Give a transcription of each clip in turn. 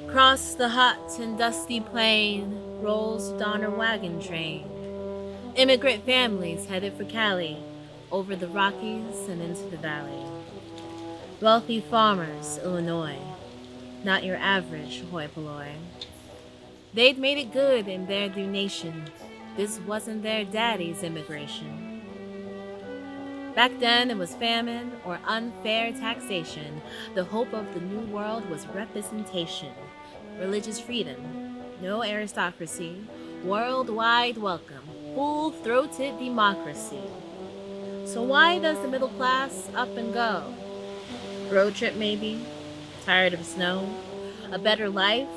Across the hot and dusty plain rolls the Donner wagon train. Immigrant families headed for Cali, over the Rockies and into the valley. Wealthy farmers, Illinois, not your average hoi polloi. They'd made it good in their new nation. This wasn't their daddy's immigration. Back then, it was famine or unfair taxation. The hope of the new world was representation, religious freedom, no aristocracy, worldwide welcome, full-throated democracy. So why does the middle class up and go? Road trip maybe? Tired of snow? A better life?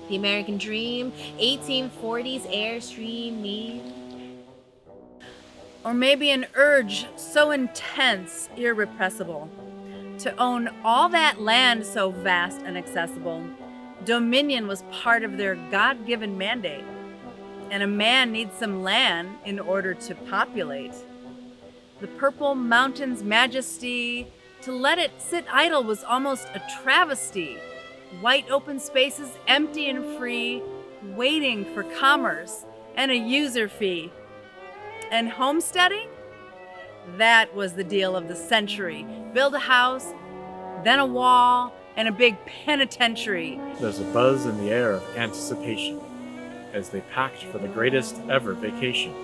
The American dream? 1840s Airstream need? Or maybe an urge so intense, irrepressible, to own all that land so vast and accessible. Dominion was part of their God-given mandate, and a man needs some land in order to populate. The purple mountain's majesty, to let it sit idle was almost a travesty. White open spaces, empty and free, waiting for commerce and a user fee. And homesteading? That was the deal of the century. Build a house, then a wall, and a big penitentiary. There's a buzz in the air of anticipation as they packed for the greatest ever vacation.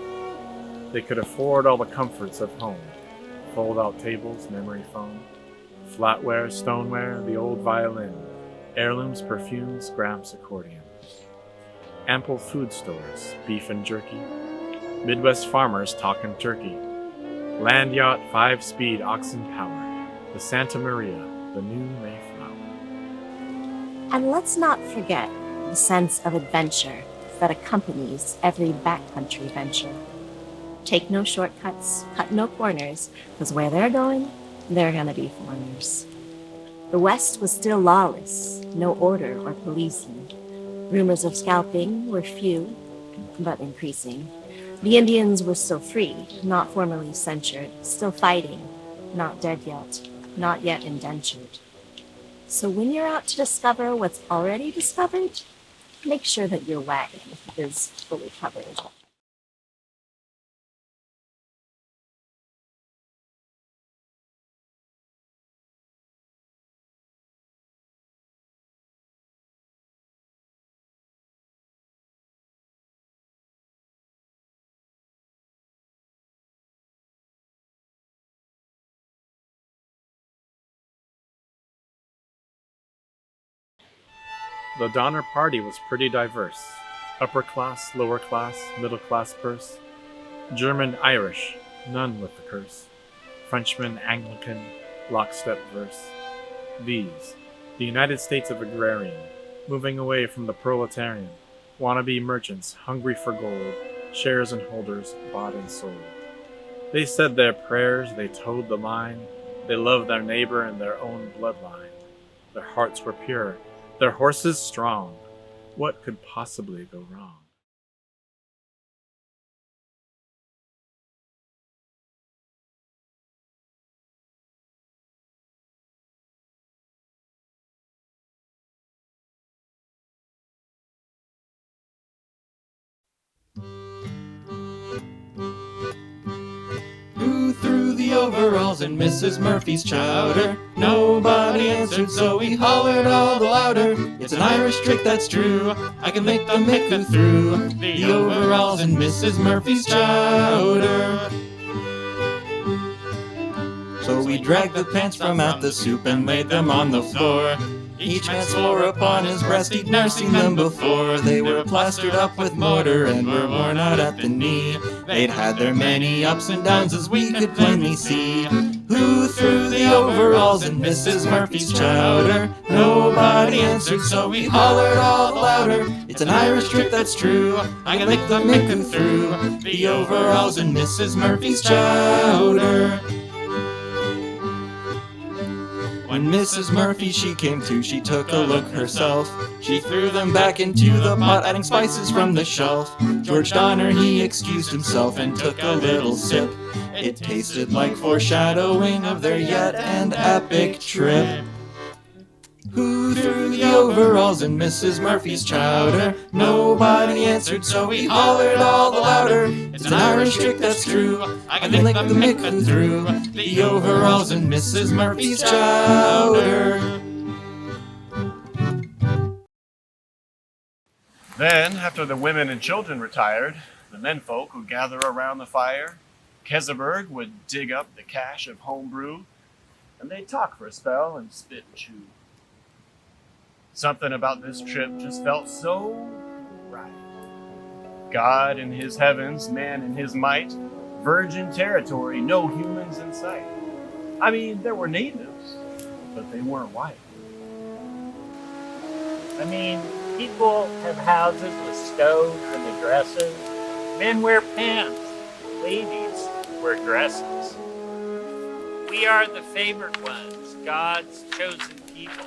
They could afford all the comforts of home, fold-out tables, memory foam, flatware, stoneware, the old violin, heirlooms, perfumes, Gramps accordion. Ample food stores, beef and jerky, Midwest farmers talking turkey, land yacht, 5-speed oxen power, the Santa Maria, the new Mayflower. And let's not forget the sense of adventure that accompanies every backcountry venture. Take no shortcuts, cut no corners, because where they're going, they're gonna be foreigners. The West was still lawless, no order or policing. Rumors of scalping were few, but increasing. The Indians were still free, not formally censured, still fighting, not dead yet, not yet indentured. So when you're out to discover what's already discovered, make sure that your wagon is fully covered. The Donner Party was pretty diverse. Upper class, lower class, middle class purse. German, Irish, none with the curse. Frenchman, Anglican, lockstep verse. These, the United States of Agrarian, moving away from the proletarian. Wannabe merchants, hungry for gold, shares and holders, bought and sold. They said their prayers, they towed the line. They loved their neighbor and their own bloodline. Their hearts were pure, their horses strong. What could possibly go wrong? overalls and Mrs. Murphy's chowder. Nobody answered, so we hollered all the louder. It's an Irish trick, that's true. I can make the mick through the overalls and Mrs. Murphy's chowder. So we dragged the pants from out the soup and laid them on the floor. Each man swore upon his breast he'd never seen them before. They were plastered up with mortar and were worn out at the knee. They'd had their many ups and downs, as we could plainly see. Who threw the overalls in Mrs. Murphy's chowder? Nobody answered, so we hollered all the louder. It's an Irish trick, that's true. I can lick the mick through the overalls in Mrs. Murphy's chowder. When Mrs. Murphy she came to, she took a look herself. She threw them back into the pot, adding spices from the shelf. George Donner he excused himself and took a little sip. It tasted like foreshadowing of their yet and epic trip. Who threw the overalls in Mrs. Murphy's chowder? Nobody answered, so we hollered all the louder. It's an Irish trick, that's true. I can lick the mick through the overalls in Mrs. Murphy's chowder. Then, after the women and children retired, the menfolk would gather around the fire. Keseberg would dig up the cache of home brew, and they'd talk for a spell and spit and chew. Something about this trip just felt so right. God in his heavens, man in his might, virgin territory, no humans in sight. I mean, there were natives, but they weren't white. I mean, people have houses with stoves and addresses. Men wear pants. Ladies wear dresses. We are the favored ones, God's chosen people.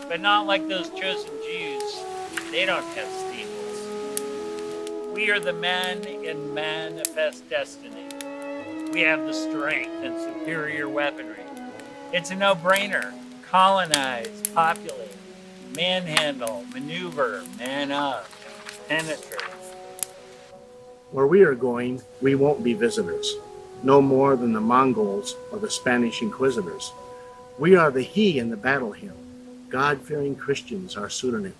But not like those chosen Jews. They don't have steeples. We are the men in manifest destiny. We have the strength and superior weaponry. It's a no-brainer. Colonize, populate, manhandle, maneuver, man up, penetrate. Where we are going, we won't be visitors, no more than the Mongols or the Spanish Inquisitors. We are the he in the battle hymn. God-fearing Christians are pseudonym.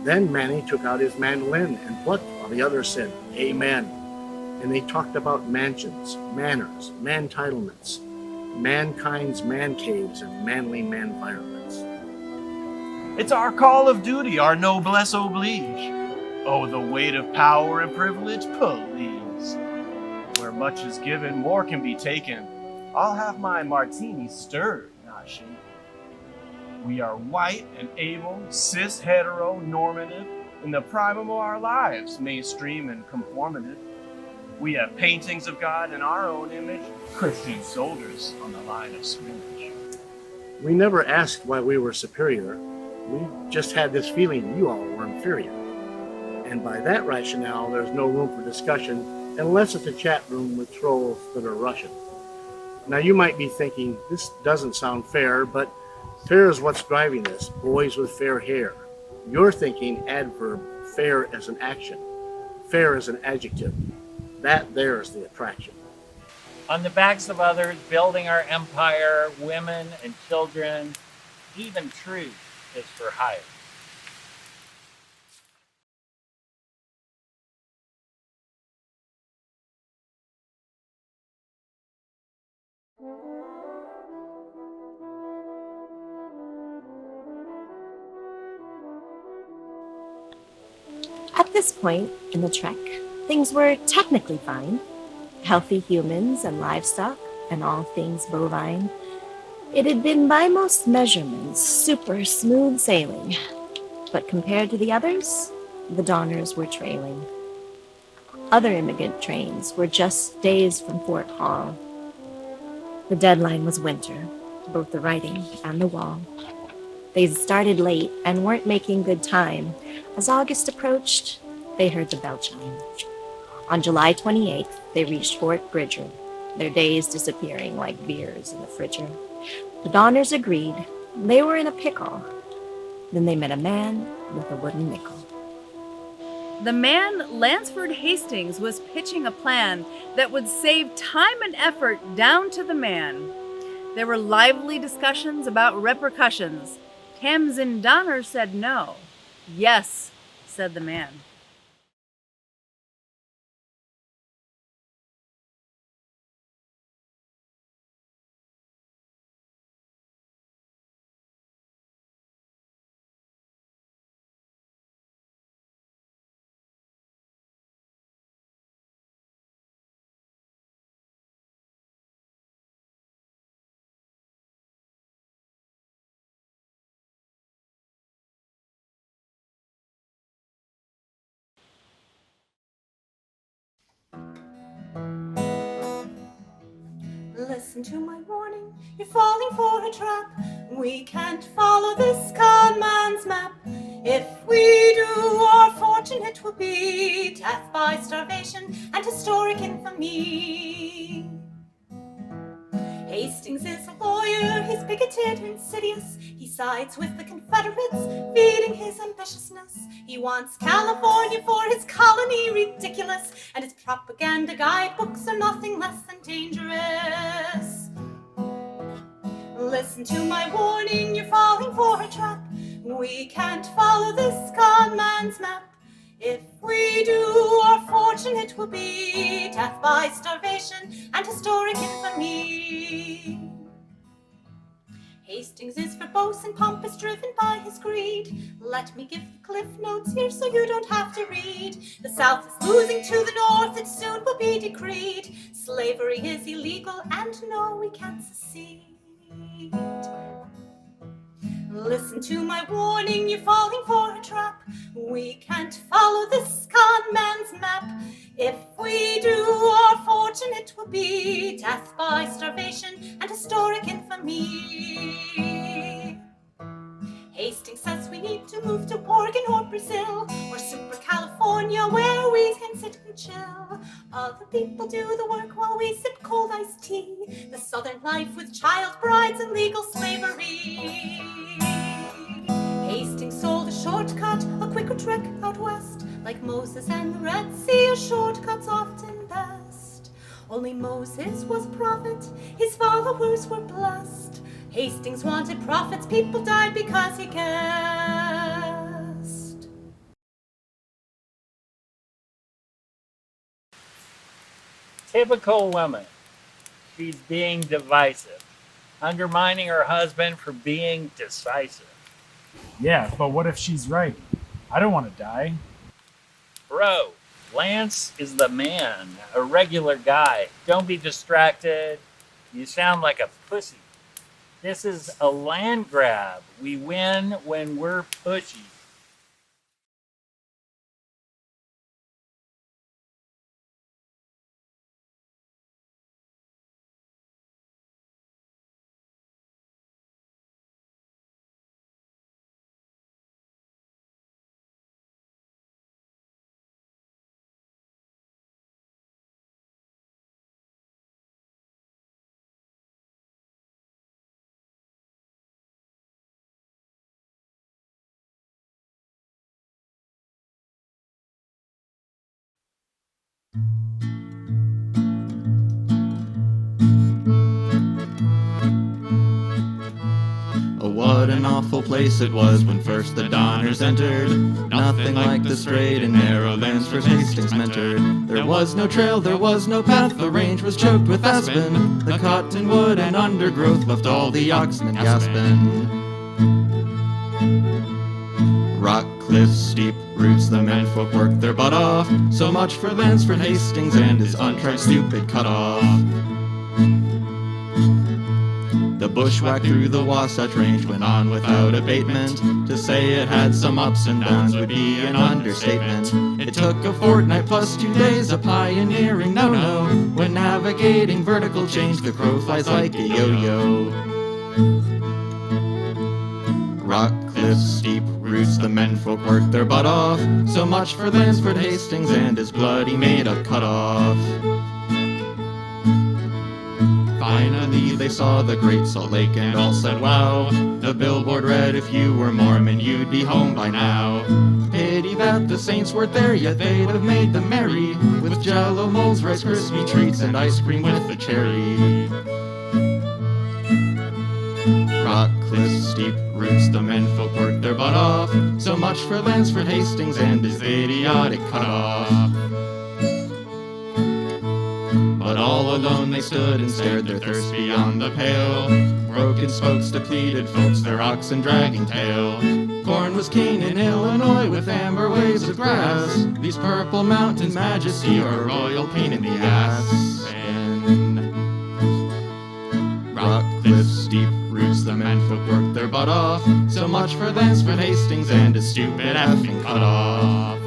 Then Manny took out his mandolin and plucked while the others said, Amen. And they talked about mansions, manners, man-titlements, mankind's man caves, and manly man-environments. It's our call of duty, our noblesse oblige. Oh, the weight of power and privilege, please. Where much is given, more can be taken. I'll have my martini stirred, not shaken. We are white and able, cis, hetero, normative, in the prime of our lives, mainstream and conformative. We have paintings of God in our own image, Christian soldiers on the line of scrimmage. We never asked why we were superior. We just had this feeling you all were inferior. And by that rationale, there's no room for discussion unless it's a chat room with trolls that are Russian. Now you might be thinking, this doesn't sound fair, but fair is what's driving this, boys with fair hair. You're thinking adverb, fair as an action, fair as an adjective. That there is the attraction. On the backs of others, building our empire, women and children, even truth is for hire. At this point in the trek, things were technically fine. Healthy humans and livestock and all things bovine. It had been by most measurements super smooth sailing. But compared to the others, the Donners were trailing. Other immigrant trains were just days from Fort Hall. The deadline was winter, both the writing and the wall. They started late and weren't making good time. As August approached, they heard the bell chime. On July 28th, they reached Fort Bridger, their days disappearing like beers in the fridger. The Donners agreed. They were in a pickle. Then they met a man with a wooden nickel. The man Lansford Hastings was pitching a plan that would save time and effort down to the man. There were lively discussions about repercussions. Tamsin Donner said no. Yes, said the man. Listen to my warning, you're falling for a trap. We can't follow this con man's map. If we do, our fortune it will be death by starvation and historic infamy. Hastings is a lawyer, he's bigoted, insidious. He sides with the Confederates, feeding his ambitiousness. He wants California for his colony, ridiculous, and his propaganda guidebooks are nothing less than dangerous. Listen to my warning, you're falling for a trap. We can't follow this con man's map. If we do, our fortune it will be death by starvation and historic infamy. Hastings is verbose and pompous, driven by his greed. Let me give the cliff notes here so you don't have to read. The South is losing to the North, it soon will be decreed. Slavery is illegal and no, we can't secede. Listen to my warning, you're falling for a trap. We can't follow this con man's map. If we do, our fortune it will be death by starvation and historic infamy. Hastings says we need to move to Oregon or Brazil, or Super California where we can sit and chill. Other people do the work while we sip cold iced tea. The southern life with child brides and legal slavery. Hastings sold a shortcut, a quicker trek out west. Like Moses and the Red Sea, a shortcut's often best. Only Moses was prophet, his followers were blessed. Hastings wanted prophets, people died because he guessed. Typical woman. She's being divisive, undermining her husband for being decisive. Yeah, but what if she's right? I don't want to die. Bro, Lance is the man, a regular guy. Don't be distracted. You sound like a pussy. This is a land grab. We win when we're pushy. Oh, what an awful place it was when first the Donners entered. Nothing like the straight and narrow lands first Hastings mentored. There was no trail, there was no path, the range was choked with aspen. The cottonwood and undergrowth left all the oxen gasping. Rock cliffs, steep roots, the menfolk worked their butt off. So much for Lansford Hastings and his untried stupid cutoff. The bushwhack through the Wasatch Range went on without abatement. To say it had some ups and downs would be an understatement. It took a fortnight plus 2 days of pioneering no-no. When navigating vertical change, the crow flies like a yo-yo. Rock cliffs, steep roots, the menfolk worked their butt off. So much for Lansford Hastings and his bloody made-up cutoff. Finally they saw the Great Salt Lake and all said wow. The billboard read, if you were Mormon you'd be home by now. Pity that the the saints weren't there yet, they would have made them merry with Jello molds, Rice Krispie treats, and ice cream with a cherry. Rock cliffs, steep roots, the menfolk worked their butt off. So much for Lansford Hastings and his idiotic cutoff. But all alone they stood and stared their thirst beyond the pale. Broken spokes, depleted folks, their oxen dragging tail. Corn was king in Illinois with amber waves of grass. These purple mountains' majesty are a royal pain in the ass. And rock cliffs, steep roots, the menfolk worked their butt off. So much for Lansford Hastings and his stupid effing cutoff.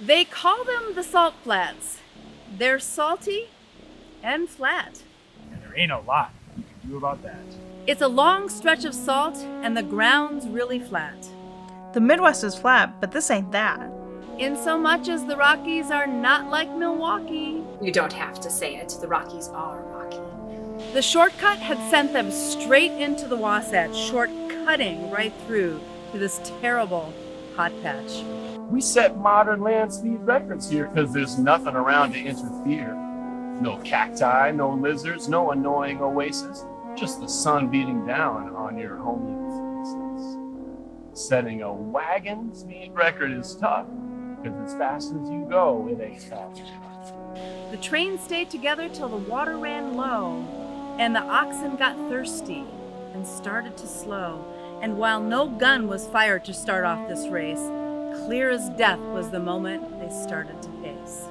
They call them the Salt Flats. They're salty and flat. And there ain't a lot you can do about that. It's a long stretch of salt, and the ground's really flat. The Midwest is flat, but this ain't that. In so much as the Rockies are not like Milwaukee. You don't have to say it. The Rockies are rocky. The shortcut had sent them straight into the Wasatch, shortcutting right through to this terrible hot patch. We set modern land speed records here because there's nothing around to interfere. No cacti, no lizards, no annoying oasis. Just the sun beating down on your homeostasis. Setting a wagon speed record is tough because as fast as you go, it ain't fast enough. The train stayed together till the water ran low, and the oxen got thirsty and started to slow. And while no gun was fired to start off this race, clear as death was the moment they started to pace.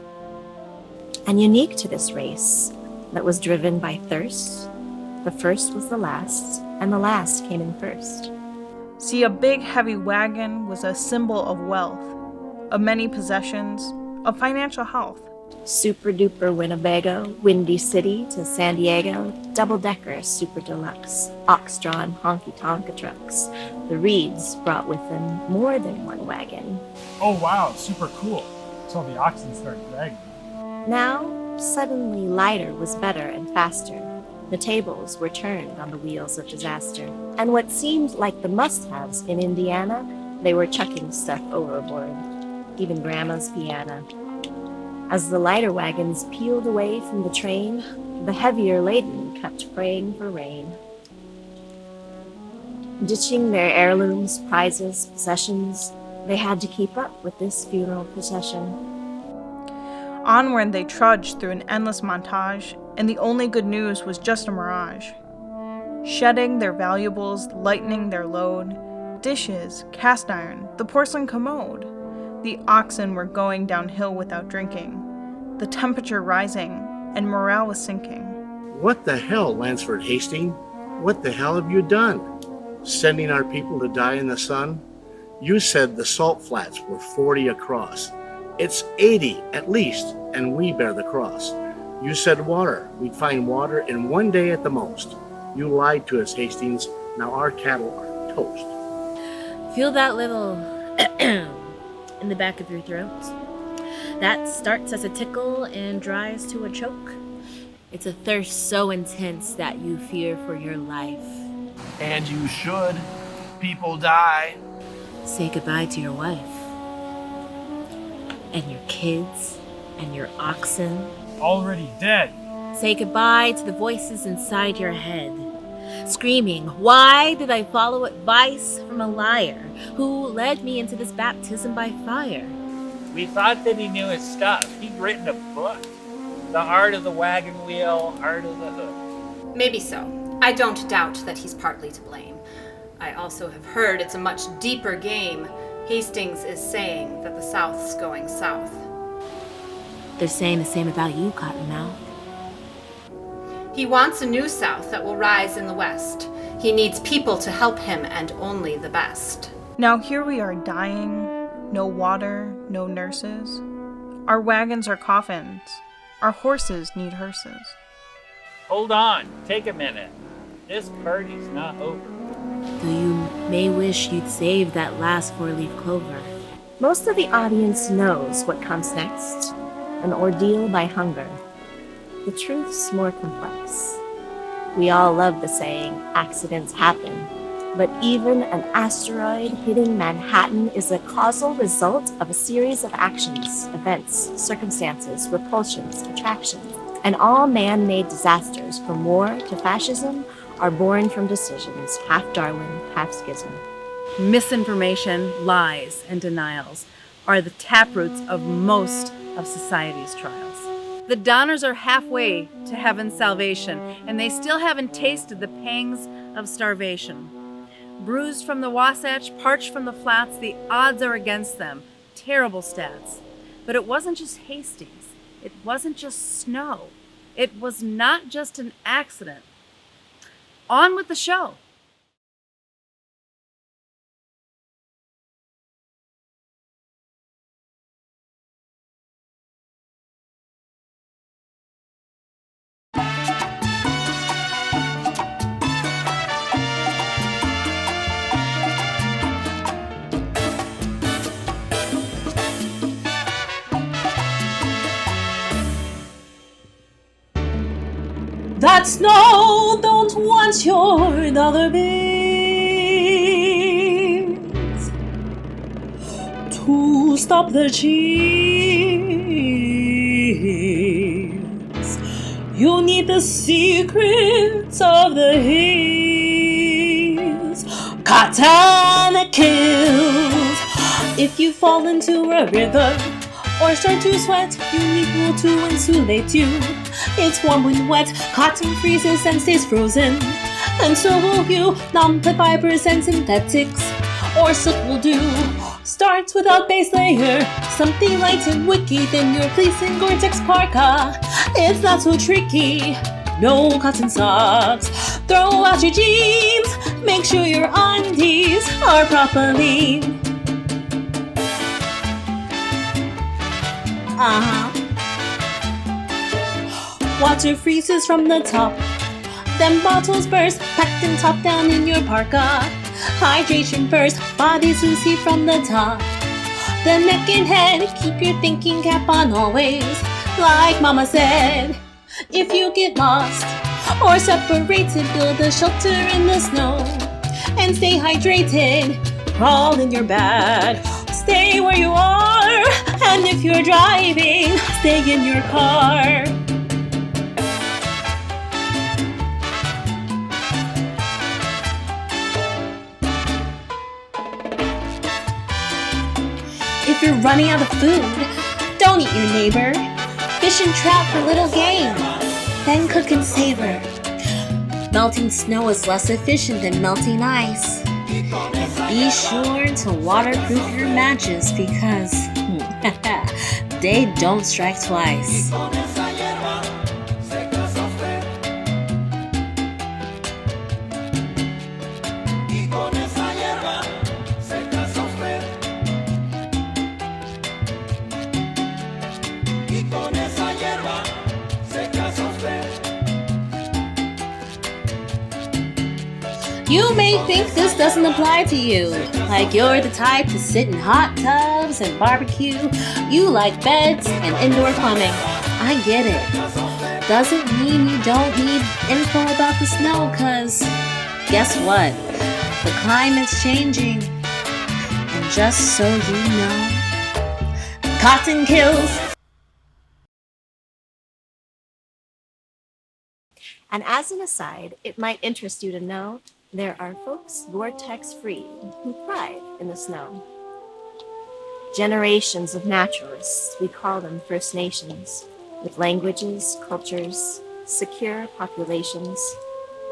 And unique to this race that was driven by thirst, the first was the last, and the last came in first. See, a big heavy wagon was a symbol of wealth, of many possessions, of financial health. Super duper Winnebago, Windy City to San Diego, double-decker super deluxe, ox-drawn honky-tonka trucks. The Reeds brought with them more than one wagon. Oh wow, super cool. Until the oxen started dragging. Now, suddenly lighter was better and faster. The tables were turned on the wheels of disaster. And what seemed like the must-haves in Indiana, they were chucking stuff overboard, even Grandma's piano. As the lighter wagons peeled away from the train, the heavier laden kept praying for rain. Ditching their heirlooms, prizes, possessions, they had to keep up with this funeral procession. Onward they trudged through an endless montage, and the only good news was just a mirage. Shedding their valuables, lightening their load, dishes, cast iron, the porcelain commode. The oxen were going downhill without drinking, the temperature rising, and morale was sinking. What the hell, Lansford Hastings? What the hell have you done? Sending our people to die in the sun? You said the salt flats were 40 across. It's 80 at least, and we bear the cross. You said water. We'd find water in one day at the most. You lied to us, Hastings. Now our cattle are toast. Feel that little in the back of your throat? That starts as a tickle and dries to a choke. It's a thirst so intense that you fear for your life. And you should. People die. Say goodbye to your wife. And your kids. And your oxen. Already dead. Say goodbye to the voices inside your head. Screaming, why did I follow advice from a liar who led me into this baptism by fire? We thought that he knew his stuff. He'd written a book. The Art of the Wagon Wheel, Art of the Hook. Maybe so. I don't doubt that he's partly to blame. I also have heard it's a much deeper game. Hastings is saying that the South's going south. They're saying the same about you, Cottonmouth. He wants a new South that will rise in the West. He needs people to help him, and only the best. Now here we are dying, no water, no nurses. Our wagons are coffins, our horses need hearses. Hold on, take a minute. This party's not over. Though you may wish you'd saved that last four-leaf clover. Most of the audience knows what comes next, an ordeal by hunger. The truth's more complex. We all love the saying, accidents happen, but even an asteroid hitting Manhattan is a causal result of a series of actions, events, circumstances, repulsions, attractions, and all man-made disasters, from war to fascism, are born from decisions, half Darwin, half schism. Misinformation, lies, and denials are the taproots of most of society's trials. The Donners are halfway to heaven's salvation, and they still haven't tasted the pangs of starvation. Bruised from the Wasatch, parched from the flats, the odds are against them. Terrible stats. But it wasn't just Hastings. It wasn't just snow. It was not just an accident. On with the show. That snow don't want your dollar bills to stop the cheers. You need the secrets of the hills. Cotton kills. If you fall into a river or start to sweat, you need wool to insulate you. It's warm when wet, cotton freezes and stays frozen. And so will you, non-plant fibers and synthetics, or silk will do. Starts without base layer, something light and wicky, then your fleece and Gore-Tex parka. It's not so tricky, no cotton socks. Throw out your jeans, make sure your undies are properly. Water freezes from the top, then bottles burst, packed and top down in your parka. Hydration first, bodies lose heat from the top. The neck and head, keep your thinking cap on always. Like mama said, if you get lost or separated, build a shelter in the snow. And stay hydrated, crawl in your bag. Stay where you are, and if you're driving, stay in your car. If you're running out of food, don't eat your neighbor. Fish and trout for little game, then cook and savor. Melting snow is less efficient than melting ice. And be sure to waterproof your matches because they don't strike twice. You may think this doesn't apply to you, like you're the type to sit in hot tubs and barbecue. You like beds and indoor plumbing. I get it. Doesn't mean you don't need info about the snow, cause guess what? The climate's changing. And just so you know, cotton kills. And as an aside, it might interest you to know there are folks Gore-Tex free who thrive in the snow. Generations of naturalists, we call them First Nations, with languages, cultures, secure populations.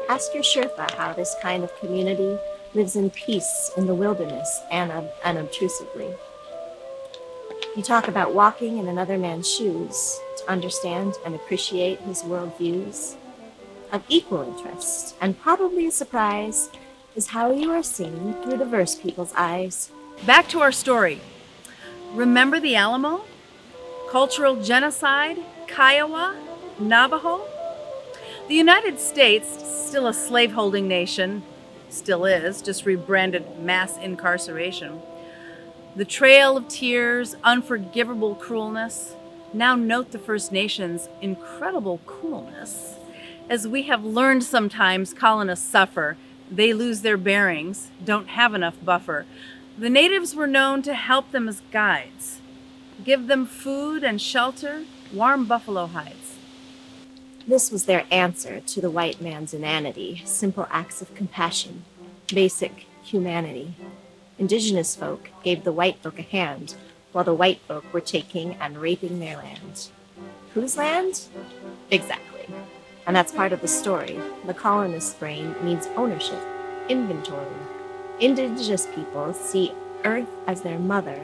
Ask your Sherpa how this kind of community lives in peace in the wilderness and unobtrusively. You talk about walking in another man's shoes to understand and appreciate his worldviews. Of equal interest, and probably a surprise, is how you are seen through diverse people's eyes. Back to our story. Remember the Alamo? Cultural genocide? Kiowa? Navajo? The United States, still a slaveholding nation, still is, just rebranded mass incarceration. The trail of tears, unforgivable cruelness. Now note the First Nations' incredible coolness. As we have learned sometimes, colonists suffer. They lose their bearings, don't have enough buffer. The natives were known to help them as guides, give them food and shelter, warm buffalo hides. This was their answer to the white man's inanity, simple acts of compassion, basic humanity. Indigenous folk gave the white folk a hand, while the white folk were taking and raping their land. Whose land? Exactly. And that's part of the story. The colonist's brain needs ownership, inventory. Indigenous people see Earth as their mother.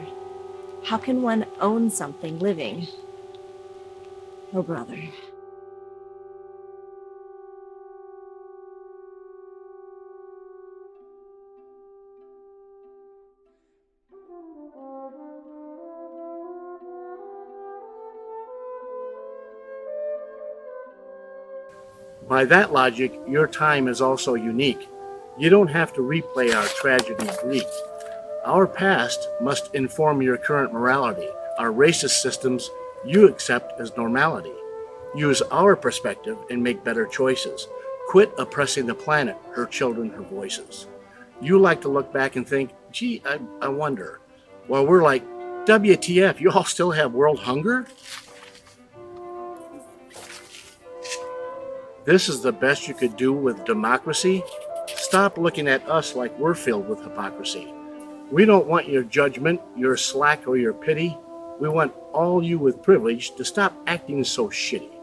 How can one own something living? Oh, brother. By that logic, your time is also unique. You don't have to replay our tragedy Greek. Our past must inform your current morality. Our racist systems you accept as normality. Use our perspective and make better choices. Quit oppressing the planet, her children, her voices. You like to look back and think, gee, I wonder. Well, we're like, WTF, you all still have world hunger? This is the best you could do with democracy? Stop looking at us like we're filled with hypocrisy. We don't want your judgment, your slack, or your pity. We want all you with privilege to stop acting so shitty.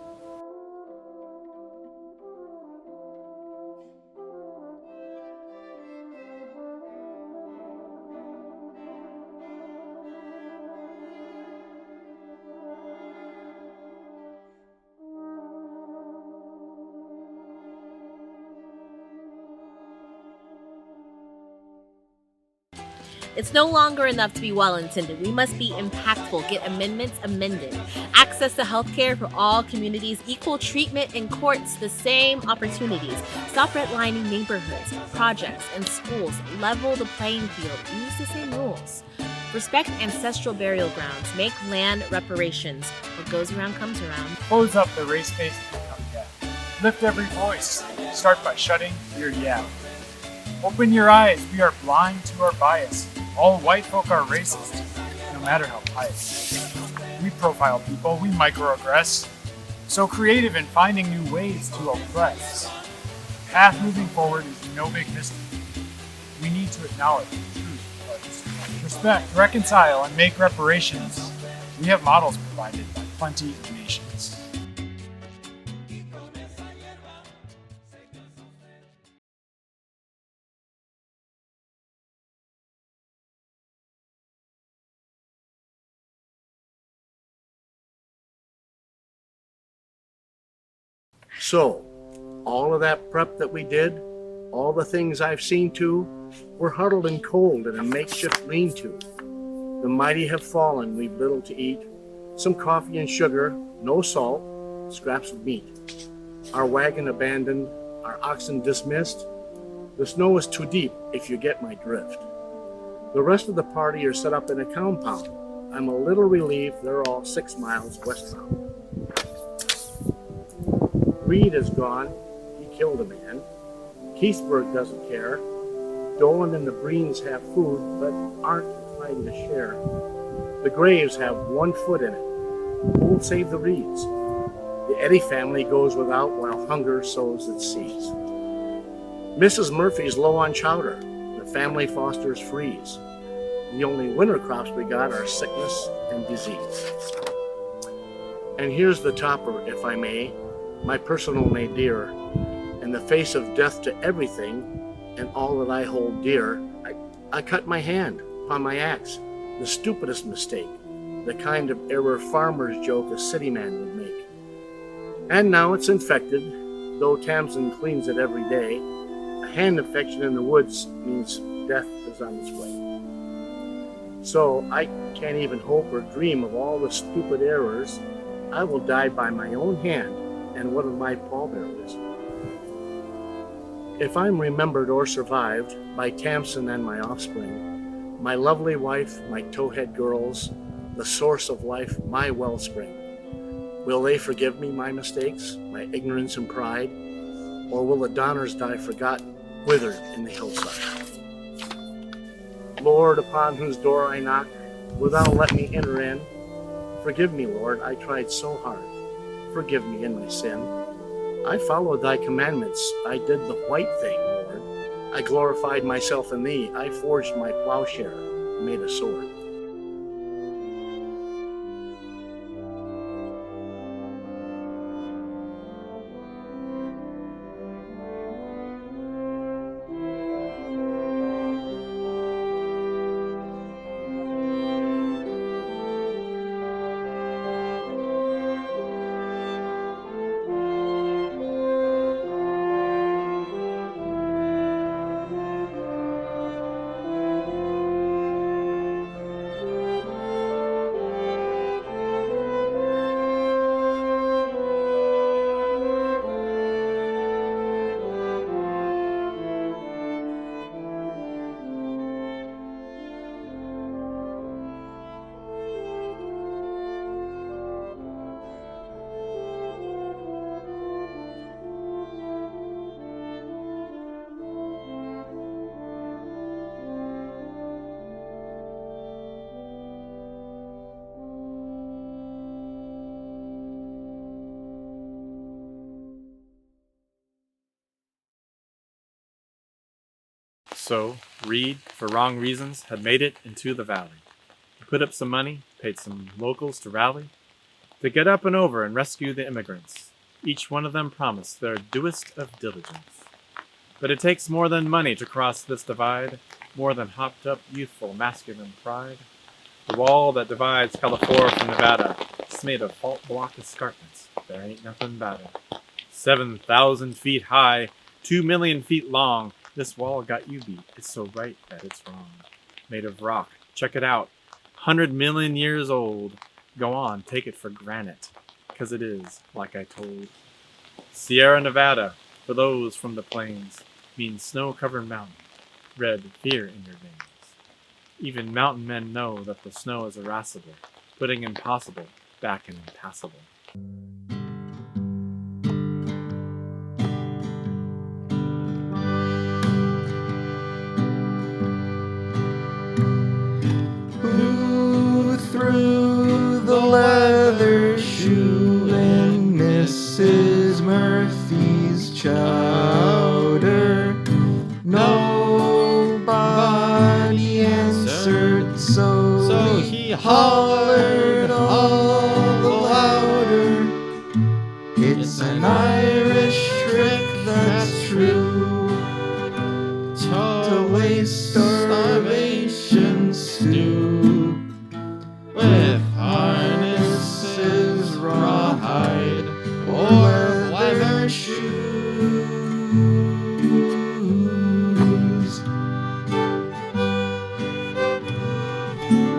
It's no longer enough to be well-intended. We must be impactful, get amendments amended. Access to healthcare for all communities, equal treatment in courts, the same opportunities. Stop redlining neighborhoods, projects, and schools. Level the playing field. Use the same rules. Respect ancestral burial grounds. Make land reparations. What goes around comes around. Close up the race-based income gap. Lift every voice. Start by shutting your yap. Open your eyes. We are blind to our bias. All white folk are racist, no matter how pious. We profile people, we microaggress, so creative in finding new ways to oppress. Path moving forward is no big mystery. We need to acknowledge the truth of history. Respect, reconcile, and make reparations. We have models provided by plenty of nations. So, all of that prep that we did, all the things I've seen to, we're huddled and cold in a makeshift lean-to. The mighty have fallen, we've little to eat. Some coffee and sugar, no salt, scraps of meat. Our wagon abandoned, our oxen dismissed. The snow is too deep, if you get my drift. The rest of the party are set up in a compound. I'm a little relieved they're all 6 miles westbound. Reed is gone. He killed a man. Keithburg doesn't care. Dolan and the Breens have food, but aren't inclined to share. The graves have 1 foot in it. Who'll save the reeds? The Eddy family goes without while hunger sows its seeds. Mrs. Murphy's low on chowder. The family fosters freeze. The only winter crops we got are sickness and disease. And here's the topper, if I may. My personal nadir, in the face of death to everything and all that I hold dear, I cut my hand upon my axe, the stupidest mistake, the kind of error farmer's joke a city man would make. And now it's infected, though Tamsin cleans it every day, a hand infection in the woods means death is on its way. So I can't even hope or dream of all the stupid errors. I will die by my own hand and one of my pallbearers. If I'm remembered or survived by Tamsin and my offspring, my lovely wife, my towhead girls, the source of life, my wellspring, will they forgive me my mistakes, my ignorance and pride, or will the Donners die forgotten, withered in the hillside? Lord, upon whose door I knock, wilt thou let me enter in? Forgive me, Lord, I tried so hard. Forgive me in my sin. I followed thy commandments. I did the white thing, Lord. I glorified myself in thee. I forged my plowshare, made a sword. So, Reed, for wrong reasons, had made it into the valley. He put up some money, paid some locals to rally, to get up and over and rescue the immigrants. Each one of them promised their duest of diligence. But it takes more than money to cross this divide, more than hopped-up, youthful, masculine pride. The wall that divides California from Nevada is made of fault-block escarpments. There ain't nothing about it. 7,000 feet high, 2 million feet long, this wall got you beat. It's so right that it's wrong. Made of rock. Check it out. 100 million years old. Go on, take it for granite. 'Cause it is, like I told. Sierra Nevada, for those from the plains, means snow-covered mountain. Red fear in your veins. Even mountain men know that the snow is irascible, putting impossible back in impassable. Through the leather shoe in Mrs. Murphy's chowder, nobody answered, so he hollered all the louder. It's an Irish trick that's true, to waste starvation stew. With harnesses, rawhide, or leather shoes.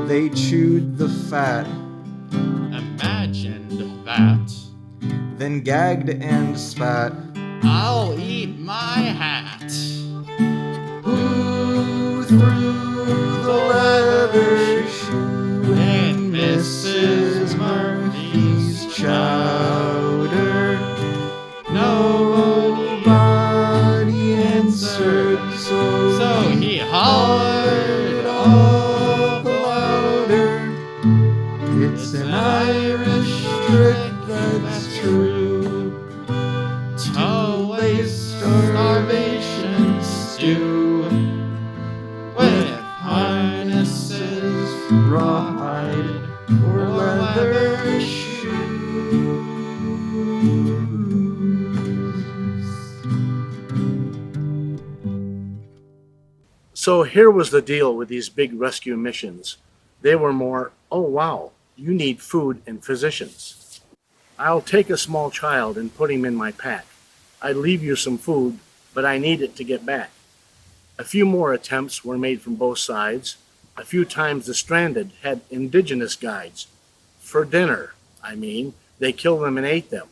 They chewed the fat, imagined that, then gagged and spat. I'll eat my hat. Who threw the leather shoe in Mrs. Murphy's chowder? Nobody answered, so he hollered all the louder. It's an Irish trick that's true, to waste starvation stew. With harnesses, rawhide, or leather shoes. So here was the deal with these big rescue missions. They were more, oh wow, you need food and physicians. I'll take a small child and put him in my pack. I'd leave you some food, but I need it to get back. A few more attempts were made from both sides. A few times the stranded had indigenous guides. For dinner, I mean. They killed them and ate them.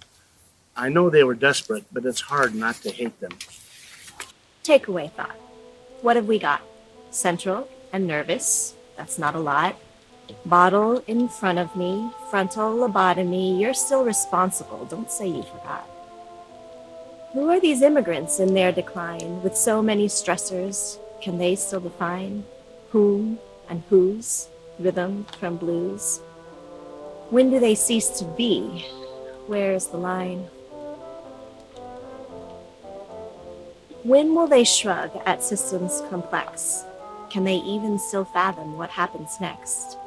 I know they were desperate, but it's hard not to hate them. Takeaway thought. What have we got? Central and nervous. That's not a lot. Bottle in front of me. Frontal lobotomy. You're still responsible. Don't say you forgot. Who are these immigrants in their decline? With so many stressors, can they still define whom and whose, rhythm from blues? When do they cease to be? Where's the line? When will they shrug at systems complex? Can they even still fathom what happens next?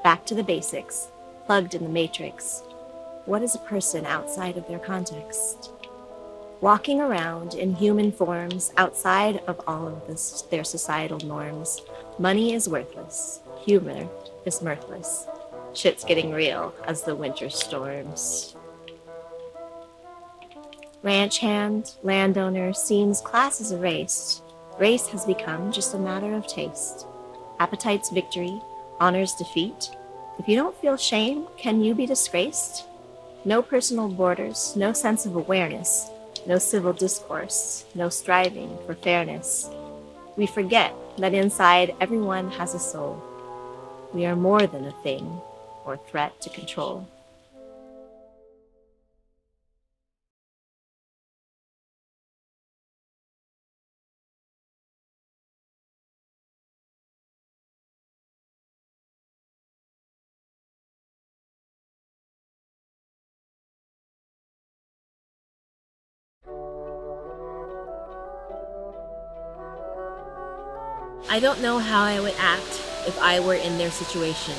Back to the basics, plugged in the matrix. What is a person outside of their context? Walking around in human forms outside of all of their societal norms. Money is worthless. Humor is mirthless. Shit's getting real as the winter storms. Ranch hand, landowner, seems class is erased. Race has become just a matter of taste. Appetite's victory, honor's defeat. If you don't feel shame, can you be disgraced? No personal borders, no sense of awareness. No civil discourse, no striving for fairness. We forget that inside everyone has a soul. We are more than a thing or threat to control. I don't know how I would act if I were in their situation.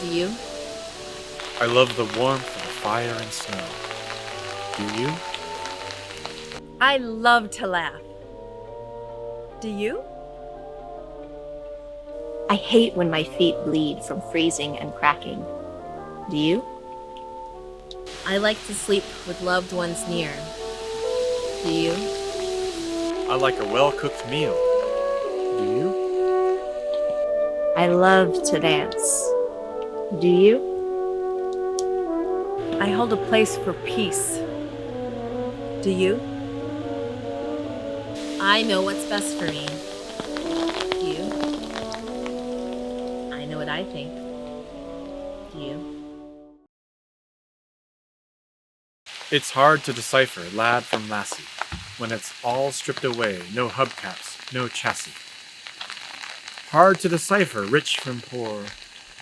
Do you? I love the warmth of fire and snow. Do you? I love to laugh. Do you? I hate when my feet bleed from freezing and cracking. Do you? I like to sleep with loved ones near. Do you? I like a well-cooked meal. Do you? I love to dance. Do you? I hold a place for peace. Do you? I know what's best for me. Do you? I know what I think. Do you? It's hard to decipher lad from lassie when it's all stripped away, no hubcaps, no chassis. Hard to decipher rich from poor,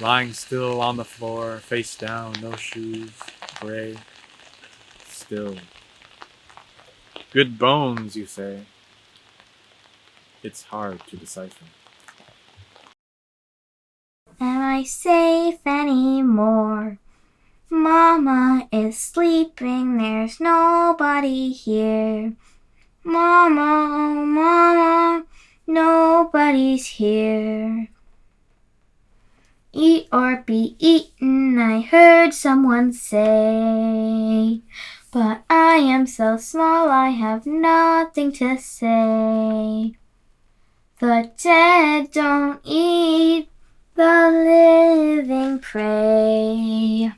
lying still on the floor, face down, no shoes, gray, still. Good bones, you say. It's hard to decipher. Am I safe anymore? Mama is sleeping, there's nobody here. Mama, oh mama, nobody's here. Eat or be eaten, I heard someone say. But I am so small, I have nothing to say. The dead don't eat, the living pray.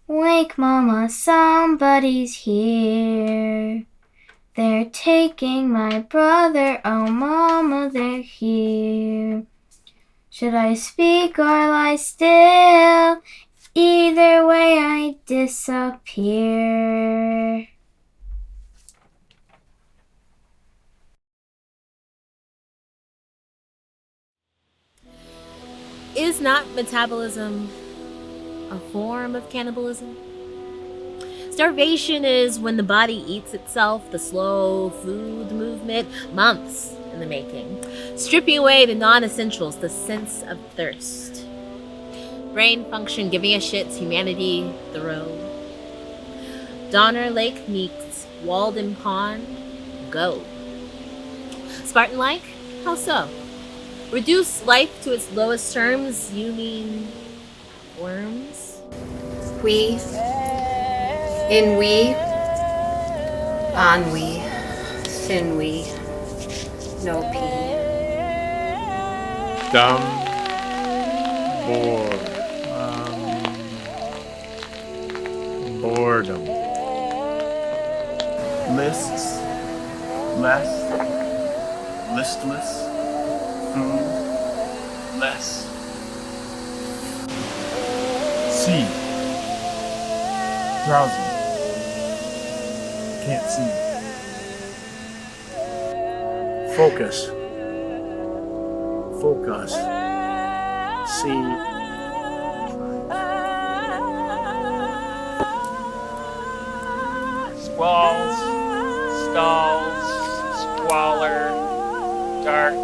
Wake mama, somebody's here. They're taking my brother, oh mama, they're here. Should I speak or lie still? Either way I disappear. Is not metabolism a form of cannibalism? Starvation is when the body eats itself, the slow food movement, months in the making, stripping away the non-essentials, the sense of thirst. Brain function giving a shit, humanity, the road. Donner Lake meets Walden Pond, go. Spartan-like? How so? Reduce life to its lowest terms, you mean worms? We, in we, ennui, thinui, no pee. Dumb, boredom. Lists, less, listless, food, less. See. Drowsy. Can't see. Focus. Focus. See. Squalls, stalls, squalor, dark,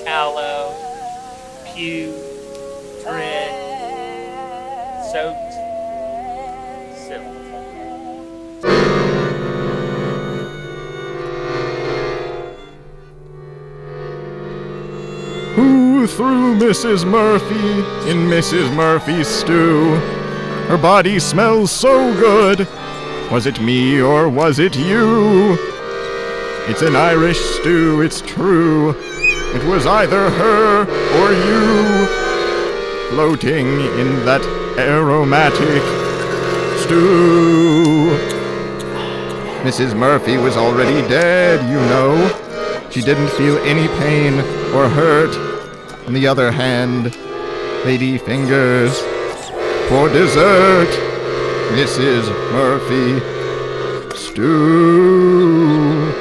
tallow, pew, dread, soaked, silt. Who threw Mrs. Murphy in Mrs. Murphy's stew? Her body smells so good. Was it me or was it you? It's an Irish stew, it's true. It was either her or you, floating in that aromatic stew. Mrs. Murphy was already dead, you know. She didn't feel any pain or hurt. On the other hand, lady fingers for dessert. Mrs. Murphy stew.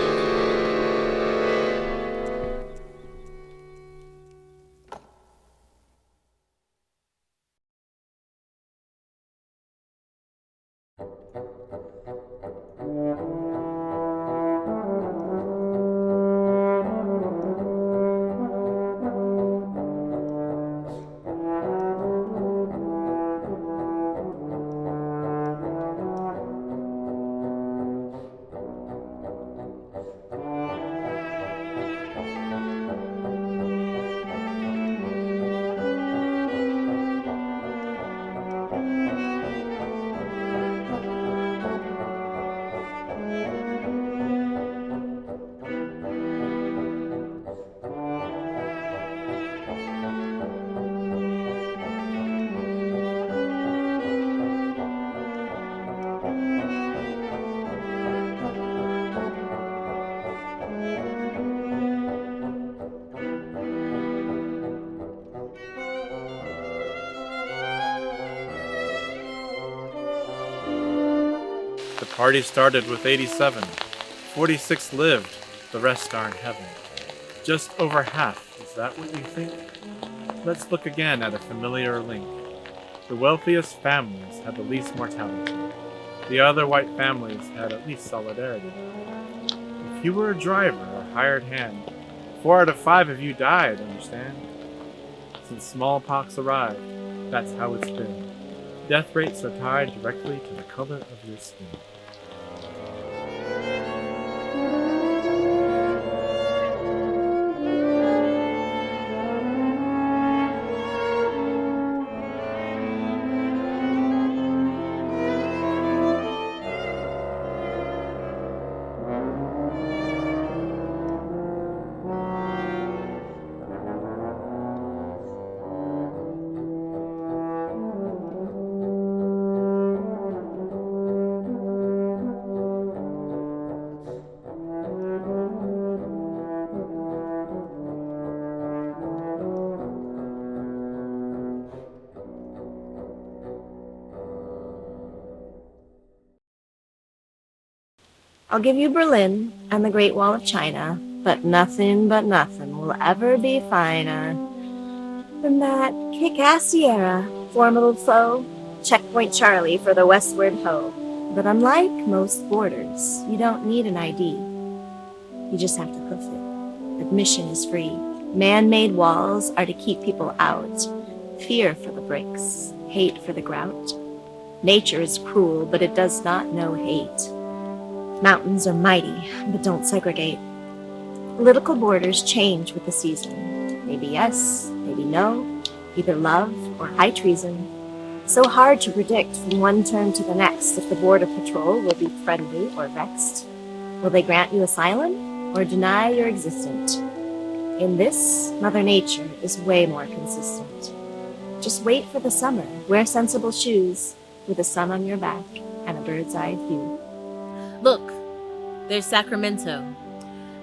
The party started with 87. 46 lived, the rest are in heaven. Just over half, is that what you think? Let's look again at a familiar link. The wealthiest families had the least mortality. The other white families had at least solidarity. If you were a driver or hired hand, 4 out of 5 of you died, understand? Since smallpox arrived, that's how it's been. Death rates are tied directly to the color of your skin. I'll give you Berlin and the Great Wall of China, but nothing will ever be finer than that kick-ass Sierra, formidable foe, checkpoint Charlie for the westward hoe. But unlike most borders, you don't need an ID. You just have to hoof it. Admission is free. Man-made walls are to keep people out. Fear for the bricks, hate for the grout. Nature is cruel, but it does not know hate. Mountains are mighty, but don't segregate. Political borders change with the season. Maybe yes, maybe no, either love or high treason. So hard to predict from one term to the next if the border patrol will be friendly or vexed. Will they grant you asylum or deny your existence? In this, Mother Nature is way more consistent. Just wait for the summer, wear sensible shoes, with the sun on your back and a bird's eye view. Look, there's Sacramento,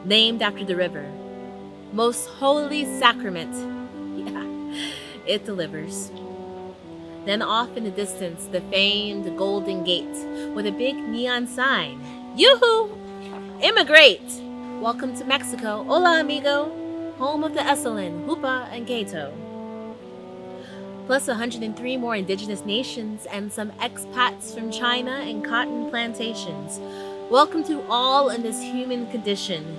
named after the river. Most holy sacrament. Yeah, it delivers. Then off in the distance, the famed Golden Gate with a big neon sign. Yoo-hoo! Immigrate! Welcome to Mexico. Hola, amigo. Home of the Esalen, Hupa, and Cato. Plus 103 more indigenous nations and some expats from China and cotton plantations. Welcome to all in this human condition.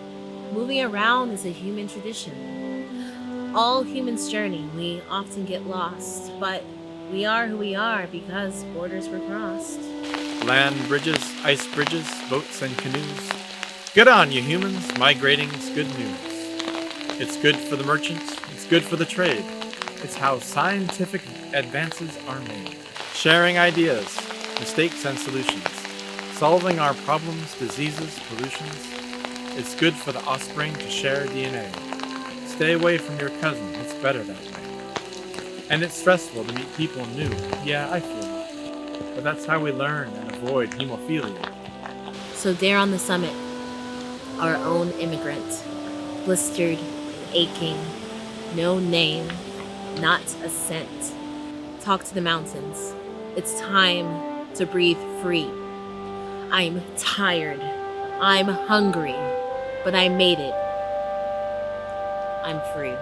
Moving around is a human tradition. All humans journey, we often get lost, but we are who we are because borders were crossed. Land bridges, ice bridges, boats and canoes. Good on you humans, migrating's good news. It's good for the merchants, it's good for the trade. It's how scientific advances are made. Sharing ideas, mistakes and solutions. Solving our problems, diseases, pollutions. It's good for the offspring to share DNA. Stay away from your cousin, it's better that way. And it's stressful to meet people new, yeah, I feel it. But that's how we learn and avoid hemophilia. So there on the summit, our own immigrant, blistered and aching, no name, not a scent. Talk to the mountains. It's time to breathe free. I'm tired. I'm hungry. But I made it. I'm free.